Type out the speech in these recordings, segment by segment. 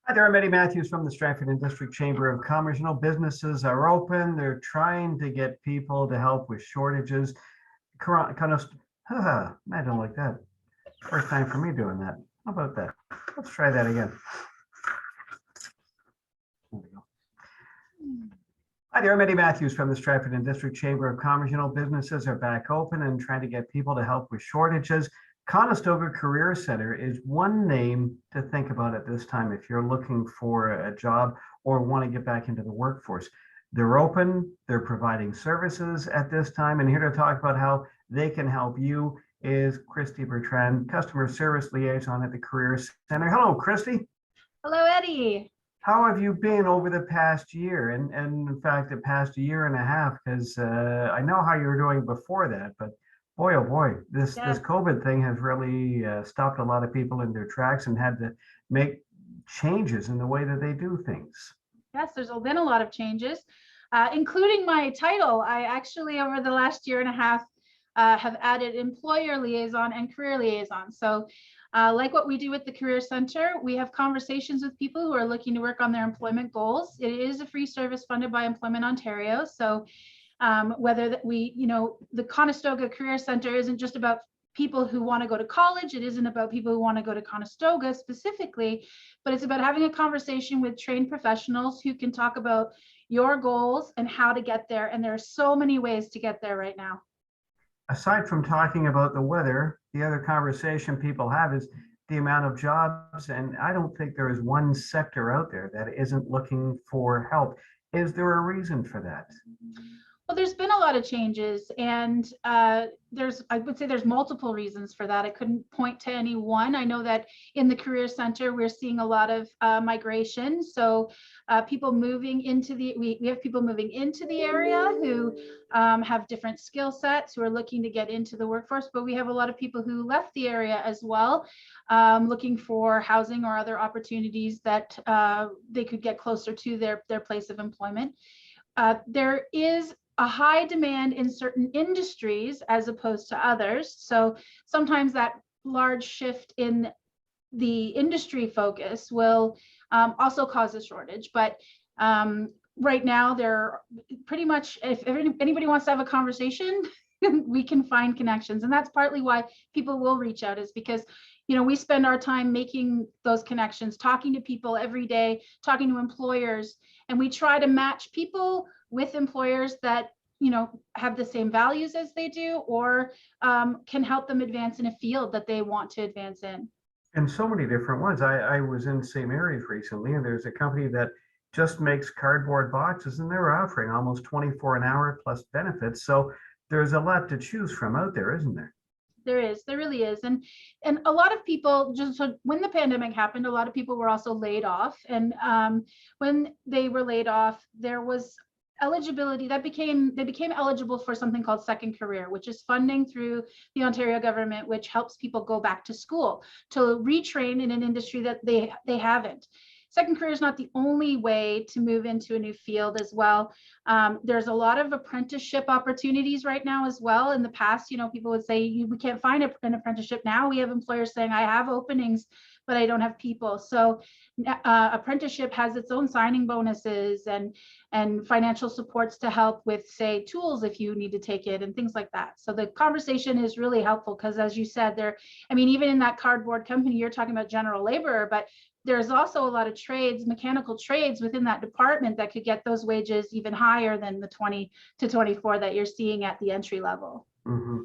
Hi there, I'm Eddie Matthews from the Stratford and District Chamber of Commerce. You know, businesses are open. They're trying to get people to help with shortages. Kind of, imagine like that. First time for me doing that. How about that? Let's try that again. There we go. Hi there, I'm Eddie Matthews from the Stratford and District Chamber of Commerce. You know, businesses are back open and trying to get people to help with shortages. Conestoga Career Center is one name to think about at this time if you're looking for a job or want to get back into the workforce. They're open, they're providing services at this time, and here to talk about how they can help you is Christy Bertrand, Customer Service Liaison at the Career Center. Hello, Christy. Hello, Eddie. How have you been over the past year, and in fact, the past year and a half? Because I know how you were doing before that, but boy, oh boy, this COVID thing has really stopped a lot of people in their tracks and had to make changes in the way that they do things. Yes, there's been a lot of changes, including my title. I actually, over the last year and a half, have added employer liaison and career liaison. So like what we do at the Career Center, we have conversations with people who are looking to work on their employment goals. It is a free service funded by Employment Ontario. So whether that the Conestoga Career Center isn't just about people who want to go to college. It isn't about people who want to go to Conestoga specifically, but it's about having a conversation with trained professionals who can talk about your goals and how to get there. And there are so many ways to get there right now. Aside from talking about the weather, the other conversation people have is the amount of jobs. And I don't think there is one sector out there that isn't looking for help. Is there a reason for that? Well, there's been a lot of changes, and I would say there's multiple reasons for that. I couldn't point to any one. I know that in the Career Center, we're seeing a lot of migration. So people moving into we have people moving into the area who have different skill sets, who are looking to get into the workforce, but we have a lot of people who left the area as well, looking for housing or other opportunities that they could get closer to their place of employment. There is a high demand in certain industries as opposed to others. So sometimes that large shift in the industry focus will also cause a shortage. But right now, they're pretty much, if anybody wants to have a conversation, we can find connections. And that's partly why people will reach out, is because we spend our time making those connections, talking to people every day, talking to employers, and we try to match people with employers that have the same values as they do, or can help them advance in a field that they want to advance in. And so many different ones. I was in St. Mary's recently, and there's a company that just makes cardboard boxes, and they're offering almost 24 an hour plus benefits. So there's a lot to choose from out there, isn't there? There really is. And a lot of people, when the pandemic happened, a lot of people were also laid off. And when they were laid off, there was eligibility they became eligible for something called Second Career, which is funding through the Ontario government, which helps people go back to school to retrain in an industry that they haven't. Second Career is not the only way to move into a new field as well. There's a lot of apprenticeship opportunities right now as well. In the past, people would say, we can't find an apprenticeship now. We have employers saying, I have openings, but I don't have people. So apprenticeship has its own signing bonuses and financial supports to help with, say, tools if you need to take it and things like that. So the conversation is really helpful because, as you said, even in that cardboard company, you're talking about general labor, but there's also a lot of trades, mechanical trades within that department that could get those wages even higher than the 20 to 24 that you're seeing at the entry level. Mm-hmm.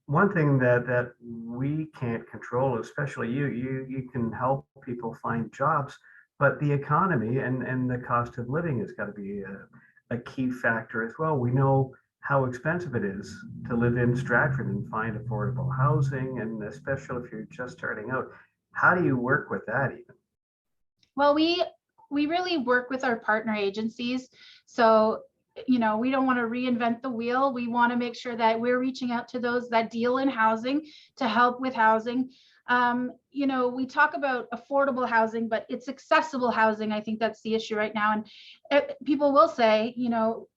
One thing that we can't control, especially you can help people find jobs, but the economy and the cost of living has got to be a key factor as well. We know how expensive it is to live in Stratford and find affordable housing, and especially if you're just starting out. How do you work with that even? Well, we really work with our partner agencies. So, we don't want to reinvent the wheel. We want to make sure that we're reaching out to those that deal in housing to help with housing. We talk about affordable housing, but it's accessible housing. I think that's the issue right now. And people will say,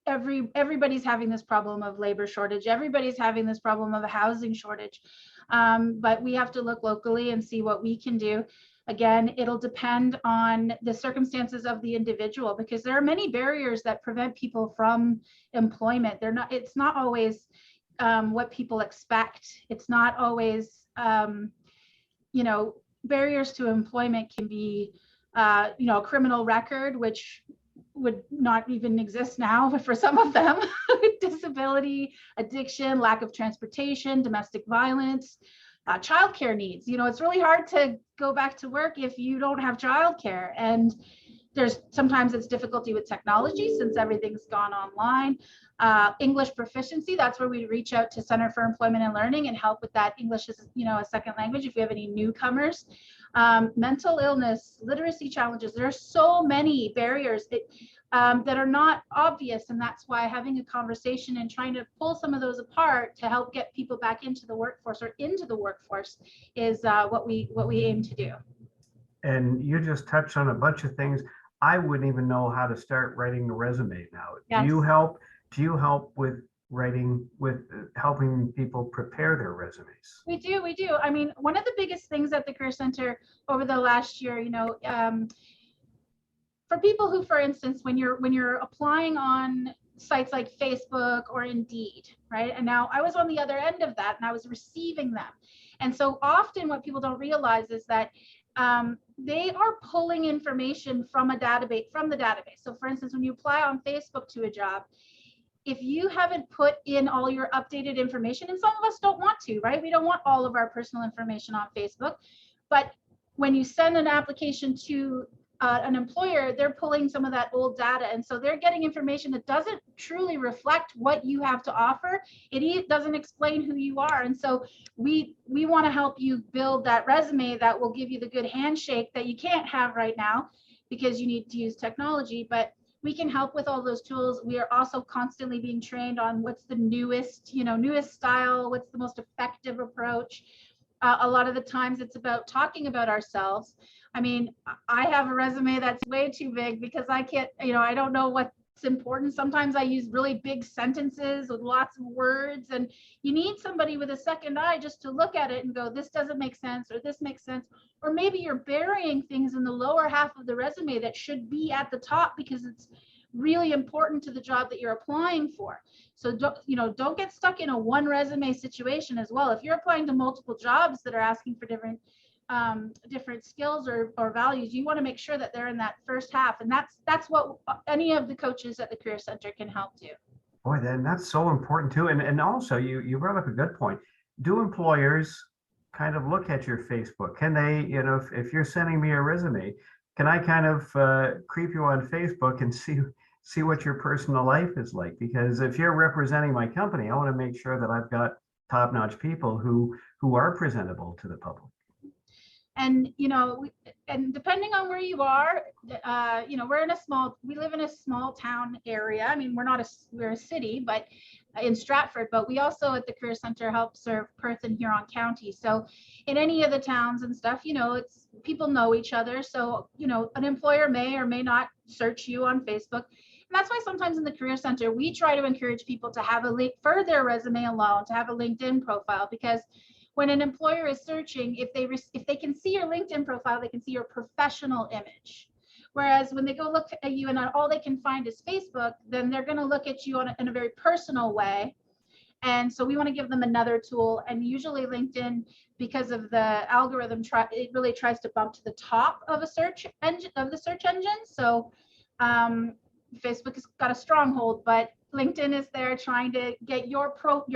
everybody's having this problem of labor shortage. Everybody's having this problem of a housing shortage. But we have to look locally and see what we can do. Again, it'll depend on the circumstances of the individual, because there are many barriers that prevent people from employment. It's not always what people expect. It's not always, barriers to employment can be, a criminal record, which would not even exist now, but for some of them, disability, addiction, lack of transportation, domestic violence, childcare needs. It's really hard to go back to work if you don't have childcare. And sometimes it's difficulty with technology since everything's gone online. English proficiency, that's where we reach out to Center for Employment and Learning and help with that English as a second language if we have any newcomers. Mental illness, literacy challenges. There are so many barriers that are not obvious, and that's why having a conversation and trying to pull some of those apart to help get people back into the workforce is what we aim to do. And you just touched on a bunch of things. I wouldn't even know how to start writing a resume now. Yes. Do you help with helping people prepare their resumes? We do. I mean, one of the biggest things at the Career Center over the last year, for people who, for instance, when you're applying on sites like Facebook or Indeed, right? And now I was on the other end of that and I was receiving them. And so often what people don't realize is that they are pulling information from the database. So for instance, when you apply on Facebook to a job, if you haven't put in all your updated information, and some of us don't want to, right? We don't want all of our personal information on Facebook, but when you send an application to an employer, they're pulling some of that old data. And so they're getting information that doesn't truly reflect what you have to offer. It doesn't explain who you are. And so we want to help you build that resume that will give you the good handshake that you can't have right now because you need to use technology. But we can help with all those tools. We are also constantly being trained on what's the newest style, what's the most effective approach. A lot of the times it's about talking about ourselves. I mean, I have a resume that's way too big because I can't, I don't know what's important. Sometimes I use really big sentences with lots of words, and you need somebody with a second eye just to look at it and go, this doesn't make sense, or this makes sense. Or maybe you're burying things in the lower half of the resume that should be at the top because it's really important to the job that you're applying for. So don't get stuck in a one resume situation as well. If you're applying to multiple jobs that are asking for different skills or values, you want to make sure that they're in that first half. And that's what any of the coaches at the Career Center can help do. Boy, then that's so important too. And also you brought up a good point. Do employers kind of look at your Facebook? Can they, if you're sending me a resume, can I kind of creep you on Facebook and see what your personal life is like? Because if you're representing my company, I want to make sure that I've got top-notch people who are presentable to the public. And and depending on where you are, we live in a small town area. I mean, we're a city, but in Stratford, but we also at the Career Center help serve Perth and Huron County. So in any of the towns and stuff, it's people know each other. So, an employer may or may not search you on Facebook. And that's why sometimes in the Career Center, we try to encourage people to have a link for their resume alone, to have a LinkedIn profile, because when an employer is searching, if they can see your LinkedIn profile, they can see your professional image. Whereas when they go look at you and all they can find is Facebook, then they're going to look at you in a very personal way. And so we want to give them another tool. And usually LinkedIn, because of the algorithm, it really tries to bump to the top of the search engine. So Facebook has got a stronghold, but LinkedIn is there trying to get your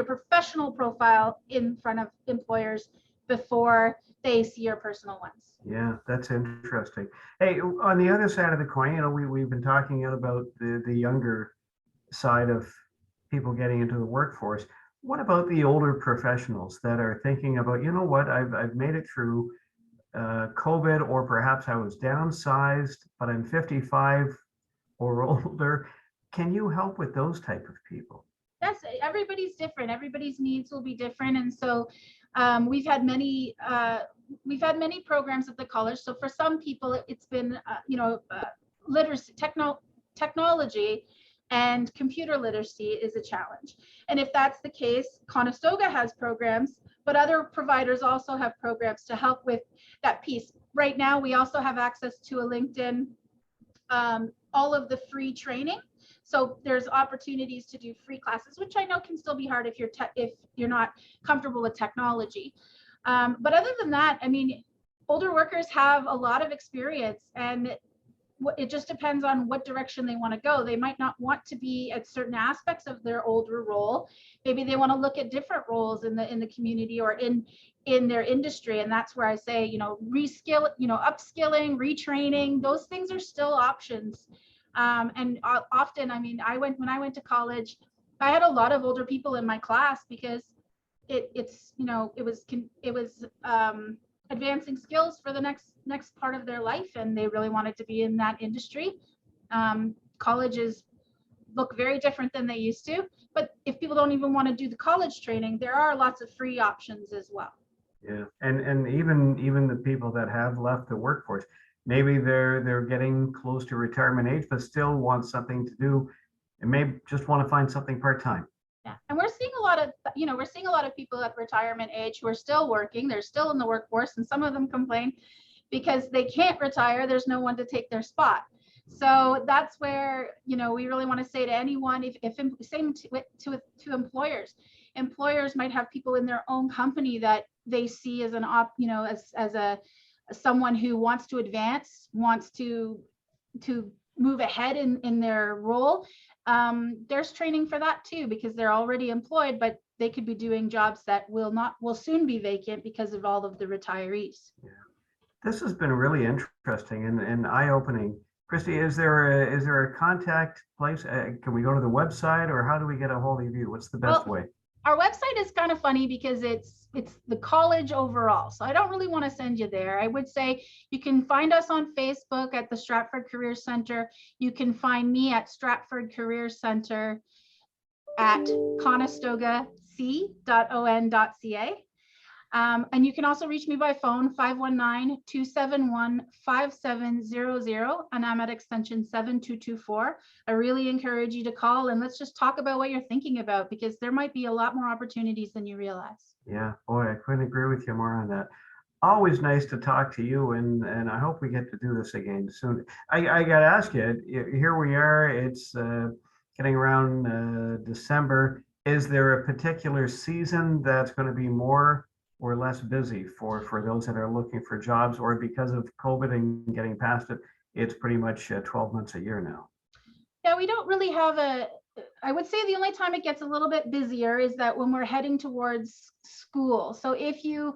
professional profile in front of employers before they see your personal ones. Yeah, that's interesting. Hey, on the other side of the coin, we've been talking about the younger side of people getting into the workforce. What about the older professionals that are thinking about, I've made it through COVID, or perhaps I was downsized, but I'm 55 or older. Can you help with those type of people? Yes, everybody's different. Everybody's needs will be different, and so we've had many programs at the college. So for some people, it's been literacy, technology, and computer literacy is a challenge. And if that's the case, Conestoga has programs, but other providers also have programs to help with that piece. Right now, we also have access to a LinkedIn, all of the free training. So there's opportunities to do free classes, which I know can still be hard if you're not comfortable with technology. But other than that, I mean, older workers have a lot of experience, and it just depends on what direction they want to go. They might not want to be at certain aspects of their older role. Maybe they want to look at different roles in the community or in their industry. And that's where I say, reskill, upskilling, retraining, those things are still options. And often, I mean, when I went to college, I had a lot of older people in my class because it was advancing skills for the next part of their life, and they really wanted to be in that industry. Colleges look very different than they used to, but if people don't even want to do the college training, there are lots of free options as well. Yeah, and even the people that have left the workforce, maybe they're getting close to retirement age, but still want something to do, and may just want to find something part-time. Yeah, and we're seeing a lot of people at retirement age who are still working. They're still in the workforce, and some of them complain because they can't retire. There's no one to take their spot. So that's where, we really want to say to anyone, if same to employers. Employers might have people in their own company that they see as someone who wants to advance, wants to move ahead in their role. There's training for that too, because they're already employed, but they could be doing jobs that will soon be vacant because of all of the retirees. Yeah. This has been really interesting and eye-opening. Christy, is there a contact place? Can we go to the website, or how do we get a hold of you? What's the best way? Our website is kind of funny because it's the college overall. So I don't really want to send you there. I would say you can find us on Facebook at the Stratford Career Center. You can find me at Stratford Career Center at conestogac.on.ca. And you can also reach me by phone, 519-271-5700, and I'm at extension 7224. I really encourage you to call and let's just talk about what you're thinking about, because there might be a lot more opportunities than you realize. Yeah, boy, I couldn't agree with you more on that. Always nice to talk to you, and I hope we get to do this again soon. I got to ask you, here we are, it's getting around December. Is there a particular season that's going to be more or less busy for those that are looking for jobs, or because of COVID and getting past it, it's pretty much 12 months a year now? Yeah, we don't really have I would say the only time it gets a little bit busier is that when we're heading towards school. So if you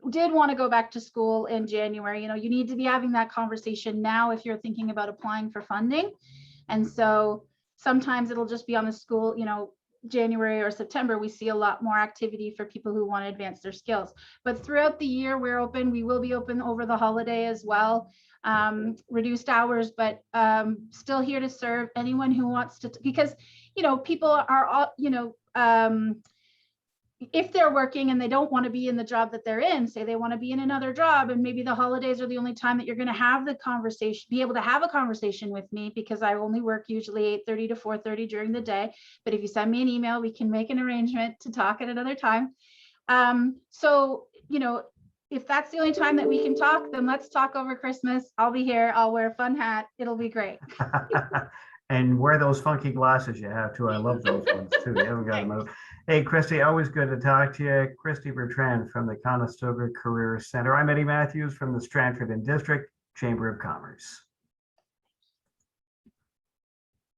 did want to go back to school in January, you need to be having that conversation now if you're thinking about applying for funding. And so sometimes it'll just be on the school, January or September, we see a lot more activity for people who want to advance their skills. But throughout the year, we're open. We will be open over the holiday as well. Reduced hours, but still here to serve anyone who wants to, because, people are, if they're working and they don't want to be in the job that they're in, say they want to be in another job, and maybe the holidays are the only time that you're going to have the conversation, be able to have a conversation with me, because I only work usually 8:30 to 4:30 during the day. But if you send me an email, we can make an arrangement to talk at another time. So, if that's the only time that we can talk, then let's talk over Christmas. I'll be here. I'll wear a fun hat. It'll be great. And wear those funky glasses you have too. I love those ones too. You haven't got them out. Hey, Christy, always good to talk to you. Christy Bertrand from the Conestoga Career Center. I'm Eddie Matthews from the Stratford and District Chamber of Commerce.